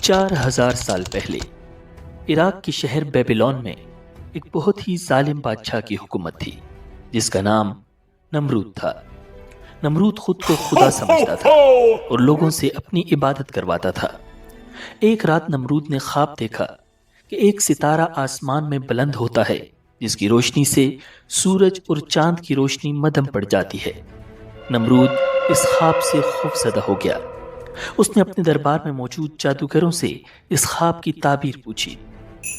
4000 سال پہلے عراق کے شہر بیبیلون میں ایک بہت ہی ظالم بادشاہ کی حکومت تھی جس کا نام نمرود تھا۔ نمرود خود کو خدا سمجھتا تھا اور لوگوں سے اپنی عبادت کرواتا تھا۔ ایک رات نمرود نے خواب دیکھا کہ ایک ستارہ آسمان میں بلند ہوتا ہے جس کی روشنی سے سورج اور چاند کی روشنی مدھم پڑ جاتی ہے۔ نمرود اس خواب سے خوفزدہ ہو گیا۔ اس نے اپنے دربار میں موجود جادوگروں سے اس خواب کی تعبیر پوچھی۔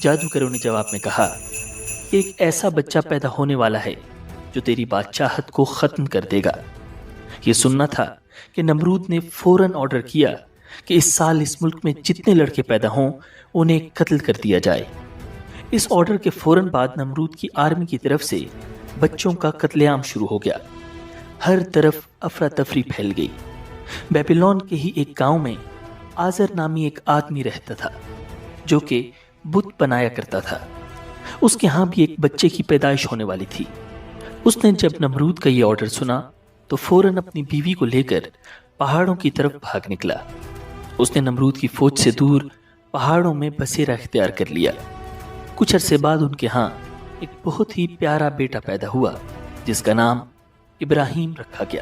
جادوگروں نے جواب میں کہا کہ ایک ایسا بچہ پیدا ہونے والا ہے جو تیری بادشاہت کو ختم کر دے گا۔ یہ سننا تھا کہ نمرود نے فوراً آرڈر کیا کہ اس سال اس ملک میں جتنے لڑکے پیدا ہوں انہیں قتل کر دیا جائے۔ اس آرڈر کے فوراً بعد نمرود کی آرمی کی طرف سے بچوں کا قتل عام شروع ہو گیا۔ ہر طرف افراتفری پھیل گئی۔ بیبیلون کے ہی ایک گاؤں میں آزر نامی ایک آدمی رہتا تھا جو کہ بت بنایا کرتا تھا۔ اس کے ہاں بھی ایک بچے کی پیدائش ہونے والی تھی۔ اس نے جب نمرود کا یہ آرڈر سنا تو فوراً اپنی بیوی کو لے کر پہاڑوں کی طرف بھاگ نکلا۔ اس نے نمرود کی فوج سے دور پہاڑوں میں بسیرا اختیار کر لیا۔ کچھ عرصے بعد ان کے ہاں ایک بہت ہی پیارا بیٹا پیدا ہوا جس کا نام ابراہیم رکھا گیا۔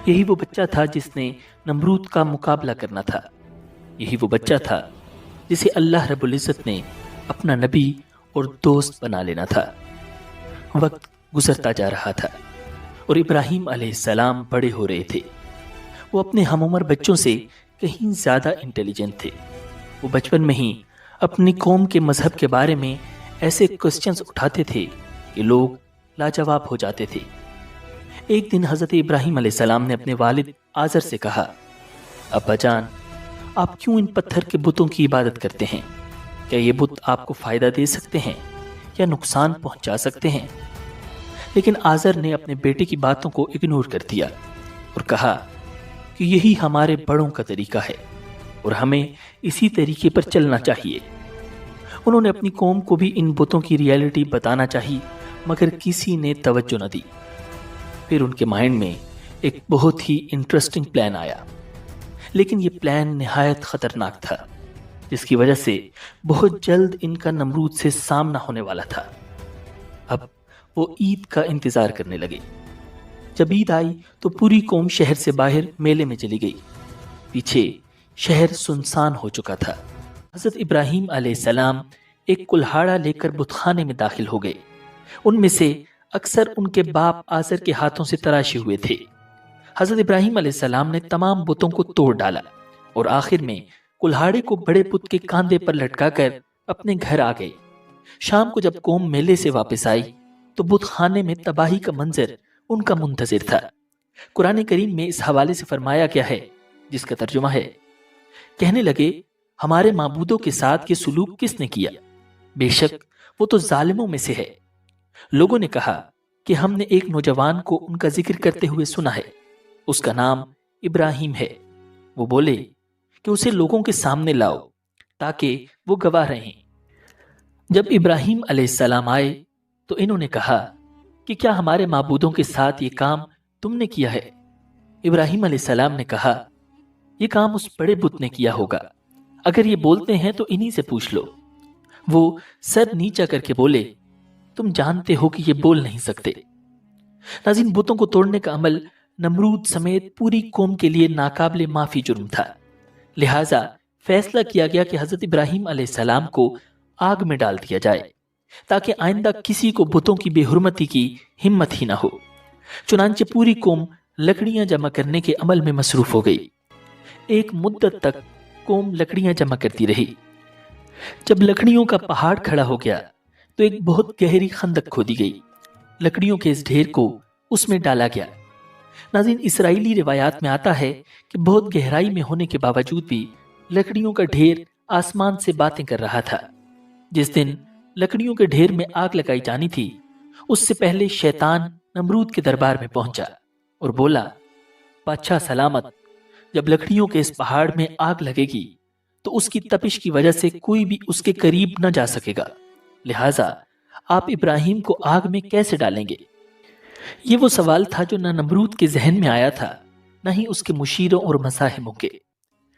یہی وہ بچہ تھا جس نے نمرود کا مقابلہ کرنا تھا۔ یہی وہ بچہ تھا جسے اللہ رب العزت نے اپنا نبی اور دوست بنا لینا تھا۔ وقت گزرتا جا رہا تھا اور ابراہیم علیہ السلام بڑے ہو رہے تھے۔ وہ اپنے ہم عمر بچوں سے کہیں زیادہ انٹیلیجنٹ تھے۔ وہ بچپن میں ہی اپنی قوم کے مذہب کے بارے میں ایسے کوسچنز اٹھاتے تھے کہ لوگ لاجواب ہو جاتے تھے۔ ایک دن حضرت ابراہیم علیہ السلام نے اپنے والد آزر سے کہا، ابا جان، آپ کیوں ان پتھر کے بتوں کی عبادت کرتے ہیں؟ کیا یہ بت آپ کو فائدہ دے سکتے ہیں یا نقصان پہنچا سکتے ہیں؟ لیکن آزر نے اپنے بیٹے کی باتوں کو اگنور کر دیا اور کہا کہ یہی ہمارے بڑوں کا طریقہ ہے اور ہمیں اسی طریقے پر چلنا چاہیے۔ انہوں نے اپنی قوم کو بھی ان بتوں کی ریئلٹی بتانا چاہی مگر کسی نے توجہ نہ دی۔ پھر ان کے مائنڈ میں ایک بہت ہی انٹرسٹنگ پلان آیا، لیکن یہ پلان نہایت خطرناک تھا جس کی وجہ سے بہت جلد ان کا نمرود سے سامنا ہونے والا تھا۔ اب وہ عید کا انتظار کرنے لگے۔ جب عید آئی تو پوری قوم شہر سے باہر میلے میں چلی گئی۔ پیچھے شہر سنسان ہو چکا تھا۔ حضرت ابراہیم علیہ السلام ایک کلہاڑا لے کر بت خانے میں داخل ہو گئے۔ ان میں سے اکثر ان کے باپ آزر کے ہاتھوں سے تراشے ہوئے تھے۔ حضرت ابراہیم علیہ السلام نے تمام بتوں کو توڑ ڈالا اور آخر میں کلہاڑے کو بڑے بت کے کاندھے پر لٹکا کر اپنے گھر آ گئے۔ شام کو جب قوم میلے سے واپس آئی تو بت خانے میں تباہی کا منظر ان کا منتظر تھا۔ قرآن کریم میں اس حوالے سے فرمایا گیا ہے جس کا ترجمہ ہے، کہنے لگے ہمارے معبودوں کے ساتھ یہ سلوک کس نے کیا؟ بے شک وہ تو ظالموں میں سے ہے۔ لوگوں نے کہا کہ ہم نے ایک نوجوان کو ان کا ذکر کرتے ہوئے سنا ہے، اس کا نام ابراہیم ہے۔ وہ بولے کہ اسے لوگوں کے سامنے لاؤ تاکہ وہ گواہ رہیں۔ جب ابراہیم علیہ السلام آئے تو انہوں نے کہا کہ کیا ہمارے معبودوں کے ساتھ یہ کام تم نے کیا ہے؟ ابراہیم علیہ السلام نے کہا یہ کام اس بڑے بت نے کیا ہوگا، اگر یہ بولتے ہیں تو انہی سے پوچھ لو۔ وہ سر نیچا کر کے بولے تم جانتے ہو کہ یہ بول نہیں سکتے۔ ناظرین، بتوں کو توڑنے کا عمل نمرود سمیت پوری قوم کے لیے ناقابل معافی جرم تھا، لہٰذا فیصلہ کیا گیا کہ حضرت ابراہیم علیہ السلام کو آگ میں ڈال دیا جائے تاکہ آئندہ کسی کو بتوں کی بے حرمتی کی ہمت ہی نہ ہو۔ چنانچہ پوری قوم لکڑیاں جمع کرنے کے عمل میں مصروف ہو گئی۔ ایک مدت تک قوم لکڑیاں جمع کرتی رہی۔ جب لکڑیوں کا پہاڑ کھڑا ہو گیا تو ایک بہت گہری خندق کھودی گئی۔ لکڑیوں کے اس ڈھیر کو اس میں ڈالا گیا۔ ناظرین، اسرائیلی روایات میں آتا ہے کہ بہت گہرائی میں ہونے کے باوجود بھی لکڑیوں کا ڈھیر آسمان سے باتیں کر رہا تھا۔ جس دن لکڑیوں کے ڈھیر میں آگ لگائی جانی تھی اس سے پہلے شیطان نمرود کے دربار میں پہنچا اور بولا، بادشاہ سلامت، جب لکڑیوں کے اس پہاڑ میں آگ لگے گی تو اس کی تپش کی وجہ سے کوئی بھی اس کے قریب نہ جا سکے گا، لہٰذا آپ ابراہیم کو آگ میں کیسے ڈالیں گے؟ یہ وہ سوال تھا جو نہ نمرود کے ذہن میں آیا تھا نہ ہی اس کے مشیروں اور مزاحموں کے۔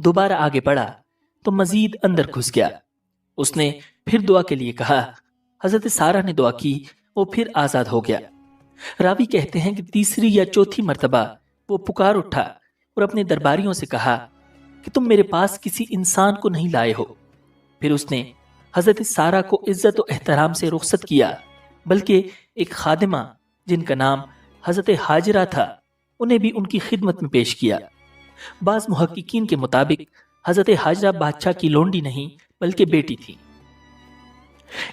دوبارہ آگے بڑھا تو مزید اندر گھس گیا۔ اس نے پھر دعا کے لیے کہا، حضرت سارہ نے دعا کی، وہ پھر آزاد ہو گیا۔ راوی کہتے ہیں کہ تیسری یا چوتھی مرتبہ وہ پکار اٹھا اور اپنے درباریوں سے کہا کہ تم میرے پاس کسی انسان کو نہیں لائے ہو۔ پھر اس نے حضرت سارہ کو عزت و احترام سے رخصت کیا، بلکہ ایک خادمہ جن کا نام حضرت حاجرہ تھا انہیں بھی ان کی خدمت میں پیش کیا۔ بعض محققین کے مطابق حضرت حاجرہ بادشاہ کی لونڈی نہیں بلکہ بیٹی تھی۔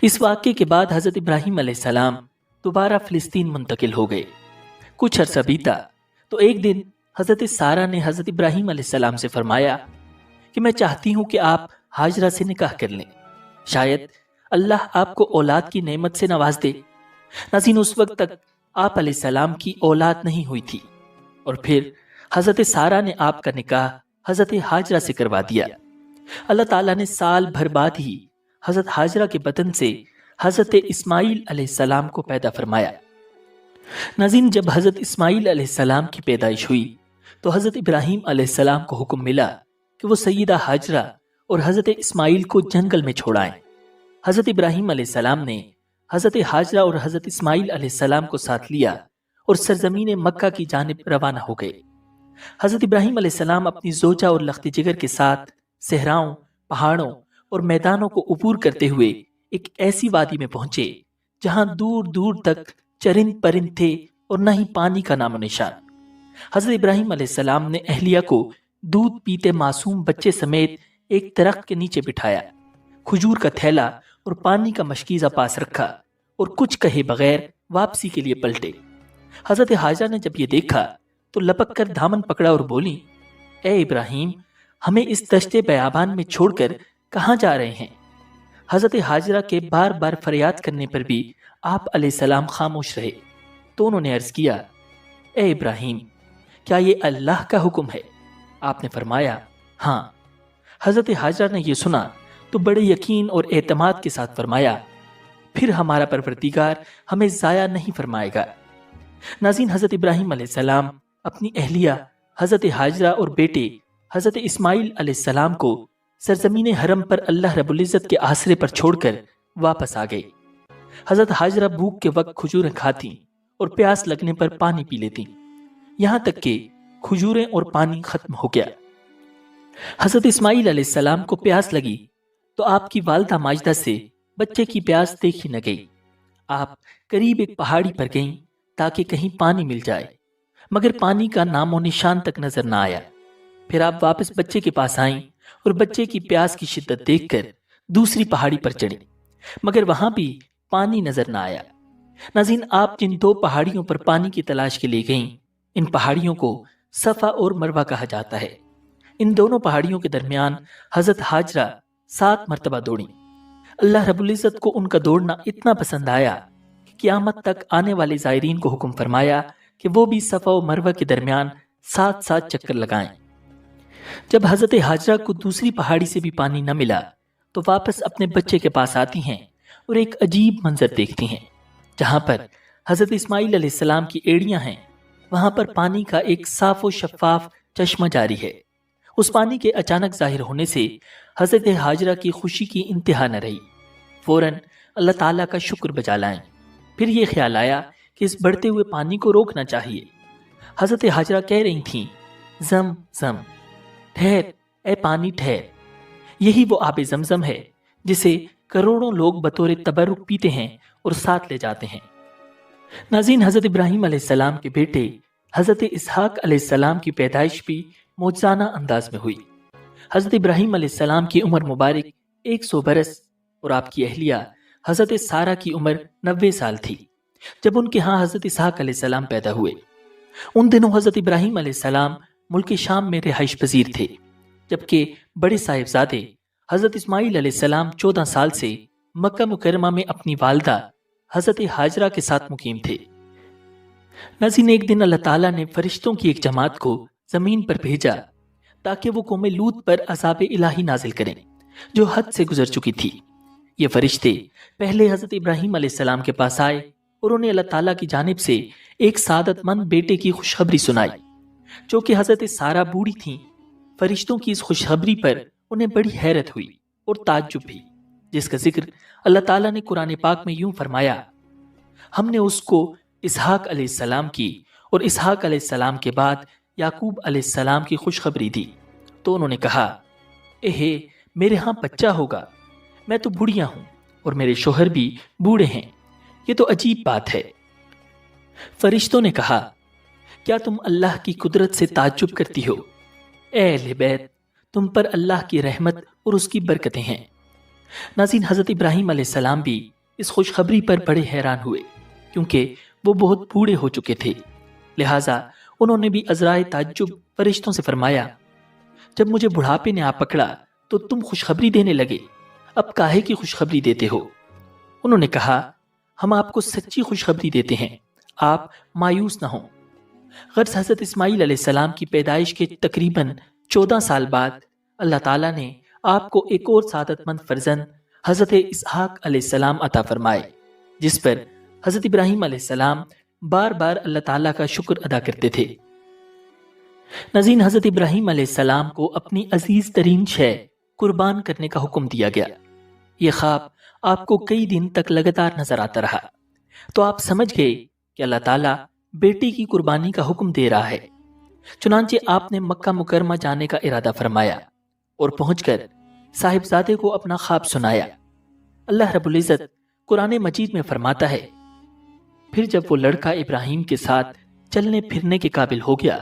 اس واقعے کے بعد حضرت ابراہیم علیہ السلام دوبارہ فلسطین منتقل ہو گئے۔ کچھ عرصہ بیتا تو ایک دن حضرت سارہ نے حضرت ابراہیم علیہ السلام سے فرمایا کہ میں چاہتی ہوں کہ آپ حاجرہ سے نکاح کر لیں، شاید اللہ آپ کو اولاد کی نعمت سے نواز دے۔ ناظرین، اس وقت تک آپ علیہ السلام کی اولاد نہیں ہوئی تھی، اور پھر حضرت سارہ نے آپ کا نکاح حضرت حاجرہ سے کروا دیا۔ اللہ تعالیٰ نے سال بھر بعد ہی حضرت حاجرہ کے بطن سے حضرت اسماعیل علیہ السلام کو پیدا فرمایا۔ ناظرین، جب حضرت اسماعیل علیہ السلام کی پیدائش ہوئی تو حضرت ابراہیم علیہ السلام کو حکم ملا کہ وہ سیدہ حاجرہ اور حضرت اسماعیل کو جنگل میں چھوڑائیں۔ حضرت ابراہیم علیہ السلام نے حضرت حاجرہ اور حضرت اسماعیل علیہ السلام کو ساتھ لیا اور سرزمین مکہ کی جانب روانہ ہو گئے۔ حضرت ابراہیم علیہ السلام اپنی زوجہ اور لخت جگر کے ساتھ صحراؤں، پہاڑوں اور میدانوں کو عبور کرتے ہوئے ایک ایسی وادی میں پہنچے جہاں دور دور تک چرند پرند تھے اور نہ ہی پانی کا نام و نشان۔ حضرت ابراہیم علیہ السلام نے اہلیہ کو دودھ پیتے معصوم بچے سمیت ایک درخت کے نیچے بٹھایا، کھجور کا تھیلا اور پانی کا مشکیزہ پاس رکھا اور کچھ کہے بغیر واپسی کے لیے پلٹے۔ حضرت حاجرہ نے جب یہ دیکھا تو لپک کر دامن پکڑا اور بولی، اے ابراہیم، ہمیں اس دشت بیابان میں چھوڑ کر کہاں جا رہے ہیں؟ حضرت حاجرہ کے بار بار فریاد کرنے پر بھی آپ علیہ السلام خاموش رہے تو انہوں نے عرض کیا، اے ابراہیم، کیا یہ اللہ کا حکم ہے؟ آپ نے فرمایا، ہاں۔ حضرت حاجرہ نے یہ سنا تو بڑے یقین اور اعتماد کے ساتھ فرمایا، پھر ہمارا پروردگار ہمیں ضائع نہیں فرمائے گا۔ ناظرین، حضرت ابراہیم علیہ السلام اپنی اہلیہ حضرت حاجرہ اور بیٹے حضرت اسماعیل علیہ السلام کو سرزمین حرم پر اللہ رب العزت کے آسرے پر چھوڑ کر واپس آ گئے۔ حضرت حاجرہ بھوک کے وقت کھجوریں کھاتی اور پیاس لگنے پر پانی پی لیتی، یہاں تک کہ کھجوریں اور پانی ختم ہو گیا۔ حضرت اسماعیل علیہ السلام کو پیاس لگی تو آپ کی والدہ ماجدہ سے بچے کی پیاس دیکھی نہ گئی۔ آپ قریب ایک پہاڑی پر گئیں تاکہ کہیں پانی مل جائے، مگر پانی کا نام و نشان تک نظر نہ آیا۔ پھر آپ واپس بچے کے پاس آئیں اور بچے کی پیاس کی شدت دیکھ کر دوسری پہاڑی پر چڑھیں، مگر وہاں بھی پانی نظر نہ آیا۔ ناظرین، آپ جن دو پہاڑیوں پر پانی کی تلاش کے لیے گئیں، ان پہاڑیوں کو صفا اور مروہ کہا جاتا ہے۔ ان دونوں پہاڑیوں کے درمیان حضرت حاجرہ 7 مرتبہ دوڑیں۔ اللہ رب العزت کو ان کا دوڑنا اتنا پسند آیا کہ قیامت تک آنے والے زائرین کو حکم فرمایا کہ وہ بھی صفا و مروہ کے درمیان 7 چکر لگائیں۔ جب حضرت حاجرہ کو دوسری پہاڑی سے بھی پانی نہ ملا تو واپس اپنے بچے کے پاس آتی ہیں اور ایک عجیب منظر دیکھتی ہیں۔ جہاں پر حضرت اسماعیل علیہ السلام کی ایڑیاں ہیں، وہاں پر پانی کا ایک صاف و شفاف چشمہ جاری ہے۔ اس پانی کے اچانک ظاہر ہونے سے حضرت حاجرہ کی خوشی کی انتہا نہ رہی، فوراً اللہ تعالیٰ کا شکر بجا لائیں۔ پھر یہ خیال آیا کہ اس بڑھتے ہوئے پانی کو روکنا چاہیے۔ حضرت حاجرہ کہہ رہی تھیں، زم زم، ٹھہر اے پانی ٹھہر، یہی وہ آب زمزم ہے جسے کروڑوں لوگ بطور تبرک پیتے ہیں اور ساتھ لے جاتے ہیں۔ ناظرین، حضرت ابراہیم علیہ السلام کے بیٹے حضرت اسحاق علیہ السلام کی پیدائش بھی معجزانہ انداز میں ہوئی۔ حضرت ابراہیم علیہ السلام کی عمر مبارک 100 برس اور آپ کی اہلیہ حضرت سارہ کی عمر 90 سال تھی جب ان کے ہاں حضرت اسحاق علیہ السلام پیدا ہوئے۔ ان دنوں حضرت ابراہیم علیہ السلام ملک شام میں رہائش پذیر تھے، جبکہ بڑے صاحبزادے حضرت اسماعیل علیہ السلام 14 سال سے مکہ مکرمہ میں اپنی والدہ حضرت حاجرہ کے ساتھ مقیم تھے۔ ناظرین، ایک دن اللہ تعالیٰ نے فرشتوں کی ایک جماعت کو زمین پر بھیجا تاکہ وہ قوم لوط پر عذاب الہی نازل کریں جو حد سے گزر چکی تھی۔ یہ فرشتے پہلے حضرت ابراہیم علیہ السلام کے پاس آئے اور انہیں اللہ تعالیٰ کی جانب سے ایک سعادت مند بیٹے کی خوشخبری سنائی۔ چونکہ حضرت سارہ بوڑھی تھیں، فرشتوں کی اس خوشخبری پر انہیں بڑی حیرت ہوئی اور تعجب بھی، جس کا ذکر اللہ تعالیٰ نے قرآن پاک میں یوں فرمایا: ہم نے اس کو اسحاق علیہ السلام کی اور اسحاق علیہ السلام کے بعد یعقوب علیہ السلام کی خوشخبری دی، تو انہوں نے کہا: اے میرے ہاں بچہ ہوگا، میں تو بوڑھیا ہوں اور میرے شوہر بھی بوڑھے ہیں، یہ تو عجیب بات ہے۔ فرشتوں نے کہا: کیا تم اللہ کی قدرت سے تعجب کرتی ہو؟ اے اہل بیت، تم پر اللہ کی رحمت اور اس کی برکتیں ہیں۔ ناظرین، حضرت ابراہیم علیہ السلام بھی اس خوشخبری پر بڑے حیران ہوئے، کیونکہ وہ بہت بوڑھے ہو چکے تھے، لہٰذا انہوں نے بھی عذرائے تعجب فرشتوں سے فرمایا: جب مجھے بڑھاپے نے آ پکڑا تو تم خوشخبری دینے لگے، اب کاہے کی خوشخبری دیتے ہو؟ انہوں نے کہا: ہم آپ کو سچی خوشخبری دیتے ہیں، آپ مایوس نہ ہوں۔ غرض حضرت اسماعیل علیہ السلام کی پیدائش کے تقریباً 14 سال بعد اللہ تعالیٰ نے آپ کو ایک اور سعادت مند فرزند حضرت اسحاق علیہ السلام عطا فرمائے، جس پر حضرت ابراہیم علیہ السلام بار بار اللہ تعالیٰ کا شکر ادا کرتے تھے۔ ناظرین، حضرت ابراہیم علیہ السلام کو اپنی عزیز ترین شے قربان کرنے کا حکم دیا گیا۔ یہ خواب آپ کو کئی دن تک لگاتار نظر آتا رہا، تو آپ سمجھ گئے کہ اللہ تعالیٰ بیٹی کی قربانی کا حکم دے رہا ہے۔ چنانچہ آپ نے مکہ مکرمہ جانے کا ارادہ فرمایا اور پہنچ کر صاحبزادے کو اپنا خواب سنایا۔ اللہ رب العزت قرآن مجید میں فرماتا ہے: پھر جب وہ لڑکا ابراہیم کے ساتھ چلنے پھرنے کے قابل ہو گیا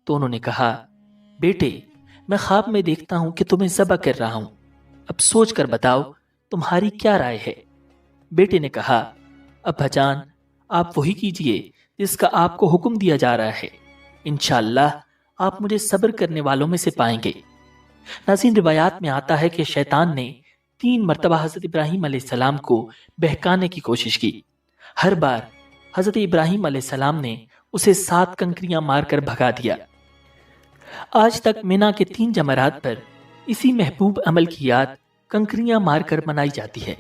تو انہوں نے کہا: بیٹے، میں خواب میں دیکھتا ہوں کہ تمہیں ذبح کر رہا ہوں، اب سوچ کر بتاؤ تمہاری کیا رائے ہے؟ بیٹے نے کہا: ابا جان، آپ وہی کیجئے جس کا آپ کو حکم دیا جا رہا ہے، انشاءاللہ آپ مجھے صبر کرنے والوں میں سے پائیں گے۔ ناظرین، روایات میں آتا ہے کہ شیطان نے 3 مرتبہ حضرت ابراہیم علیہ السلام کو بہکانے کی کوشش کی۔ ہر بار حضرت ابراہیم علیہ السلام نے اسے 7 کنکریاں مار کر بھگا دیا۔ آج تک مینا کے 3 جمرات پر اسی محبوب عمل کی یاد کنکریاں مار کر منائی جاتی ہے۔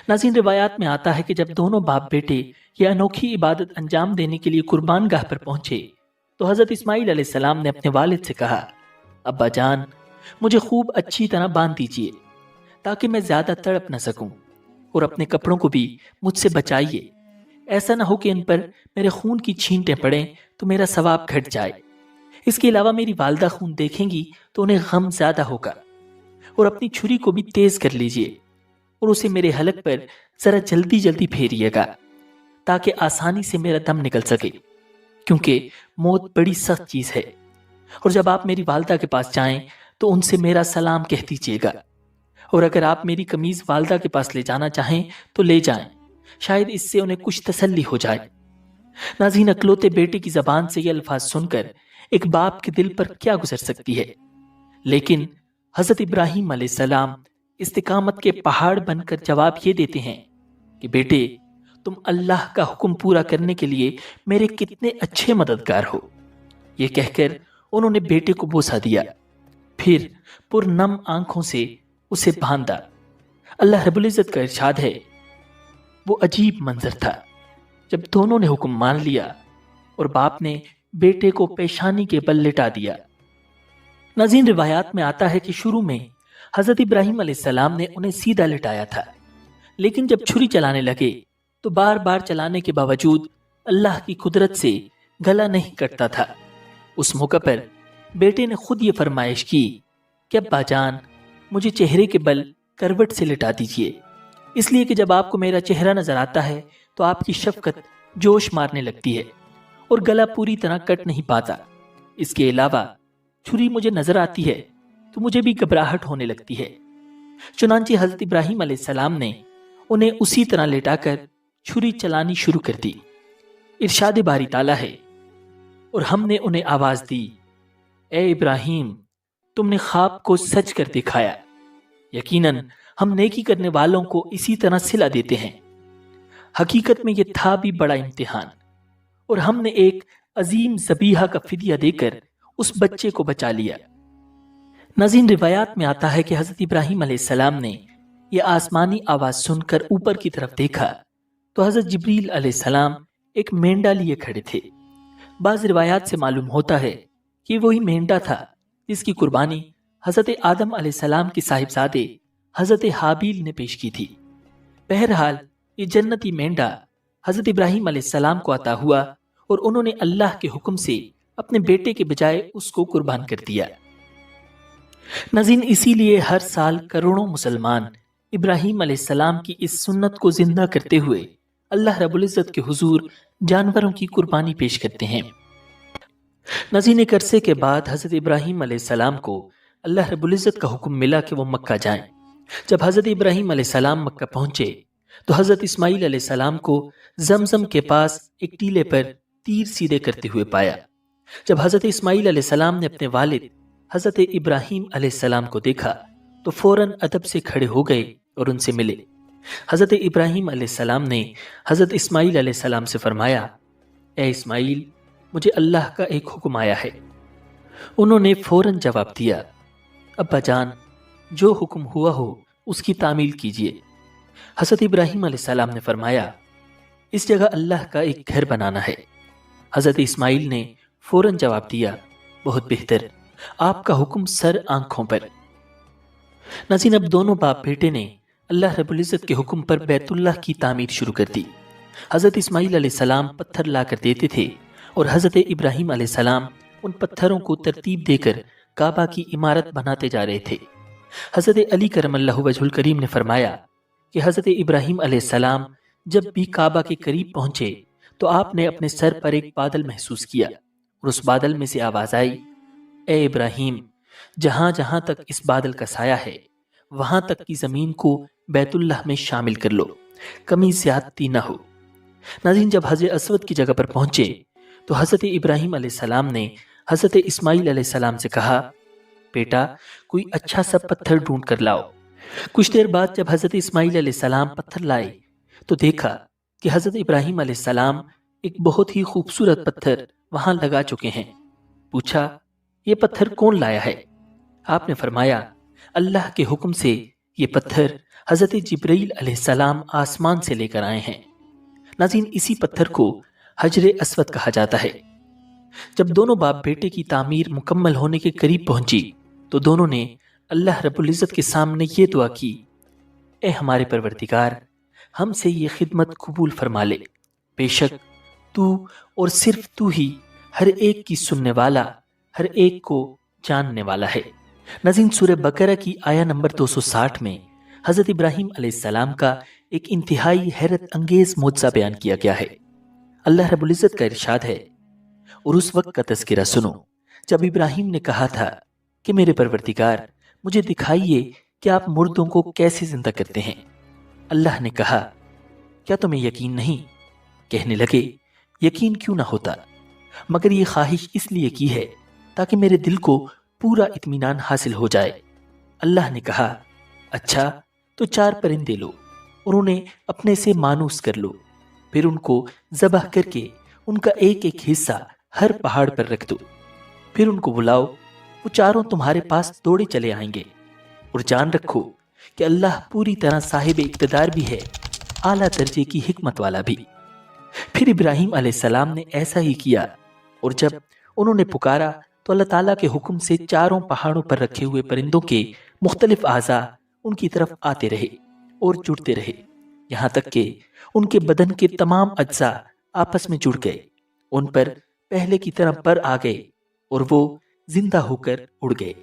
ناظرین، روایات میں آتا ہے کہ جب دونوں باپ بیٹے یہ انوکھی عبادت انجام دینے کے لیے قربان گاہ پر پہنچے تو حضرت اسماعیل علیہ السلام نے اپنے والد سے کہا: ابا جان، مجھے خوب اچھی طرح باندھ دیجیے تاکہ میں زیادہ تڑپ نہ سکوں، اور اپنے کپڑوں کو بھی مجھ سے بچائیے، ایسا نہ ہو کہ ان پر میرے خون کی چھینٹیں پڑیں تو میرا ثواب گھٹ جائے۔ اس کے علاوہ میری والدہ خون دیکھیں گی تو انہیں غم زیادہ ہوگا، اور اپنی چھری کو بھی تیز کر لیجیے اور اسے میرے حلق پر ذرا جلدی جلدی پھیریے گا تاکہ آسانی سے میرا دم نکل سکے، کیونکہ موت بڑی سخت چیز ہے۔ اور جب آپ میری والدہ کے پاس جائیں تو ان سے میرا سلام کہہ دیجیے گا، اور اگر آپ میری قمیض والدہ کے پاس لے جانا چاہیں تو لے جائیں، شاید اس سے انہیں کچھ تسلی ہو جائے۔ ناظرین، اکلوتے بیٹے کی زبان سے یہ الفاظ سن کر ایک باپ کے دل پر کیا گزر سکتی ہے، لیکن حضرت ابراہیم علیہ السلام استقامت کے پہاڑ بن کر جواب یہ دیتے ہیں کہ بیٹے، تم اللہ کا حکم پورا کرنے کے لیے میرے کتنے اچھے مددگار ہو۔ یہ کہہ کر انہوں نے بیٹے کو بوسہ دیا، پھر پرنم آنکھوں سے اسے باندھا۔ اللہ رب العزت کا ارشاد ہے، وہ عجیب منظر تھا جب دونوں نے حکم مان لیا اور باپ نے بیٹے کو پیشانی کے بل لٹا دیا۔ ناظرین، روایات میں آتا ہے کہ شروع میں حضرت ابراہیم علیہ السلام نے انہیں سیدھا لٹایا تھا، لیکن جب چھری چلانے لگے تو بار بار چلانے کے باوجود اللہ کی قدرت سے گلا نہیں کٹتا تھا۔ اس موقع پر بیٹے نے خود یہ فرمائش کی کہ ابا جان، مجھے چہرے کے بل کروٹ سے لٹا دیجیے، اس لیے کہ جب آپ کو میرا چہرہ نظر آتا ہے تو آپ کی شفقت جوش مارنے لگتی ہے اور گلا پوری طرح کٹ نہیں پاتا۔ اس کے علاوہ چھری مجھے نظر آتی ہے تو مجھے بھی گھبراہٹ ہونے لگتی ہے۔ چنانچہ حضرت ابراہیم علیہ السلام نے انہیں اسی طرح لٹا کر چھری چلانی شروع کر دی۔ ارشاد باری تعالیٰ ہے، اور ہم نے انہیں آواز دی: اے ابراہیم، تم نے خواب کو سچ کر دکھایا، یقیناً ہم نیکی کرنے والوں کو اسی طرح صلہ دیتے ہیں۔ حقیقت میں یہ تھا بھی بڑا امتحان، اور ہم نے ایک عظیم ذبیحہ کا فدیہ دے کر اس بچے کو بچا لیا۔ ناظرین، روایات میں آتا ہے کہ حضرت ابراہیم علیہ السلام نے یہ آسمانی آواز سن کر اوپر کی طرف دیکھا تو حضرت جبریل علیہ السلام ایک مینڈا لیے کھڑے تھے۔ بعض روایات سے معلوم ہوتا ہے کہ وہی مینڈا تھا جس کی قربانی حضرت آدم علیہ السلام کے صاحبزادے حضرت حابیل نے پیش کی تھی۔ بہرحال یہ جنتی مینڈا حضرت ابراہیم علیہ السلام کو عطا ہوا اور انہوں نے اللہ کے حکم سے اپنے بیٹے کے بجائے اس کو قربان کر دیا۔ ناظرین، اسی لیے ہر سال کروڑوں مسلمان ابراہیم علیہ السلام کی اس سنت کو زندہ کرتے ہوئے اللہ رب العزت کے حضور جانوروں کی قربانی پیش کرتے ہیں۔ ناظرین، ایک عرصے کے بعد حضرت ابراہیم علیہ السلام کو اللہ رب العزت کا حکم ملا کہ وہ مکہ جائیں۔ جب حضرت ابراہیم علیہ السلام مکہ پہنچے تو حضرت اسماعیل علیہ السلام کو زمزم کے پاس ایک ٹیلے پر تیر سیدھے کرتے ہوئے پایا۔ جب حضرت اسماعیل علیہ السلام نے اپنے والد حضرت ابراہیم علیہ السلام کو دیکھا تو فوراً ادب سے کھڑے ہو گئے اور ان سے ملے۔ حضرت ابراہیم علیہ السلام نے حضرت اسماعیل علیہ السلام سے فرمایا، اے اسماعیل، مجھے اللہ کا ایک حکم آیا ہے۔ انہوں نے فوراً جواب دیا، ابا جان، جو حکم ہوا ہو اس کی تعمیل کیجیے۔ حضرت ابراہیم علیہ السلام نے فرمایا، اس جگہ اللہ کا ایک گھر بنانا ہے۔ حضرت اسماعیل نے فوراً جواب دیا، بہت بہتر، آپ کا حکم سر آنکھوں پر۔ ناظرین، اب دونوں باپ بیٹے نے اللہ رب العزت کے حکم پر بیت اللہ کی تعمیر شروع کر دی۔ حضرت اسماعیل علیہ السلام پتھر لا کر دیتے تھے اور حضرت ابراہیم علیہ السلام ان پتھروں کو ترتیب دے کر کعبہ کی عمارت بناتے جا رہے تھے۔ حضرت علی کرم اللہ وجہ الکریم نے فرمایا کہ حضرت ابراہیم علیہ السلام جب بھی کعبہ کے قریب پہنچے تو آپ نے اپنے سر پر ایک بادل محسوس کیا اور اس بادل میں سے آواز آئی، اے ابراہیم، جہاں جہاں تک اس بادل کا سایہ ہے وہاں تک کی زمین کو بیت اللہ میں شامل کر لو، کمی زیادتی نہ ہو۔ ناظرین، جب حضرت اسود کی جگہ پر پہنچے تو حضرت ابراہیم علیہ السلام نے حضرت اسماعیل علیہ السلام سے کہا، بیٹا، کوئی اچھا سا پتھر ڈھونڈ کر لاؤ۔ کچھ دیر بعد جب حضرت اسماعیل علیہ السلام پتھر لائے تو دیکھا کہ حضرت ابراہیم علیہ السلام ایک بہت ہی خوبصورت پتھر وہاں لگا چکے ہیں۔ پوچھا، یہ پتھر کون لایا ہے؟ آپ نے فرمایا، اللہ کے حکم سے یہ پتھر حضرت جبرائیل علیہ السلام آسمان سے لے کر آئے ہیں۔ ناظرین، اسی پتھر کو حجر اسود کہا جاتا ہے۔ جب دونوں باپ بیٹے کی تعمیر مکمل ہونے کے قریب پہنچی تو دونوں نے اللہ رب العزت کے سامنے یہ دعا کی، اے ہمارے پروردگار، ہم سے یہ خدمت قبول فرما لے، بے شک تو اور صرف تو ہی ہر ایک کی سننے والا، ہر ایک کو جاننے والا ہے۔ ناظرین، سورہ بقرہ کی آیہ نمبر 260 میں حضرت ابراہیم علیہ السلام کا ایک انتہائی حیرت انگیز معجزہ بیان کیا گیا ہے۔ اللہ رب العزت کا ارشاد ہے، اور اس وقت کا تذکرہ سنو جب ابراہیم نے کہا تھا کہ میرے پروردگار، مجھے دکھائیے کہ آپ مردوں کو کیسے زندہ کرتے ہیں۔ اللہ نے کہا، کیا تمہیں یقین نہیں؟ کہنے لگے، یقین کیوں نہ ہوتا، مگر یہ خواہش اس لیے کی ہے تاکہ میرے دل کو پورا اطمینان حاصل ہو جائے۔ اللہ نے کہا، اچھا تو 4 پرندے لو اور انہیں اپنے سے مانوس کر لو، پھر ان کو ذبح کر کے ان کا ایک ایک حصہ ہر پہاڑ پر رکھ دو، پھر ان کو بلاؤ، وہ چاروں تمہارے پاس دوڑے چلے آئیں گے، اور جان رکھو کہ اللہ پوری طرح صاحب اقتدار بھی ہے، اعلیٰ درجے کی حکمت والا بھی۔ پھر ابراہیم علیہ السلام نے ایسا ہی کیا، اور جب انہوں نے پکارا تو اللہ تعالیٰ کے حکم سے چاروں پہاڑوں پر رکھے ہوئے پرندوں کے مختلف اعضاء ان کی طرف آتے رہے اور جڑتے رہے، یہاں تک کہ ان کے بدن کے تمام اجزاء آپس میں جڑ گئے، ان پر پہلے کی طرح پر آ گئے اور وہ زندہ ہو کر اڑ گئے۔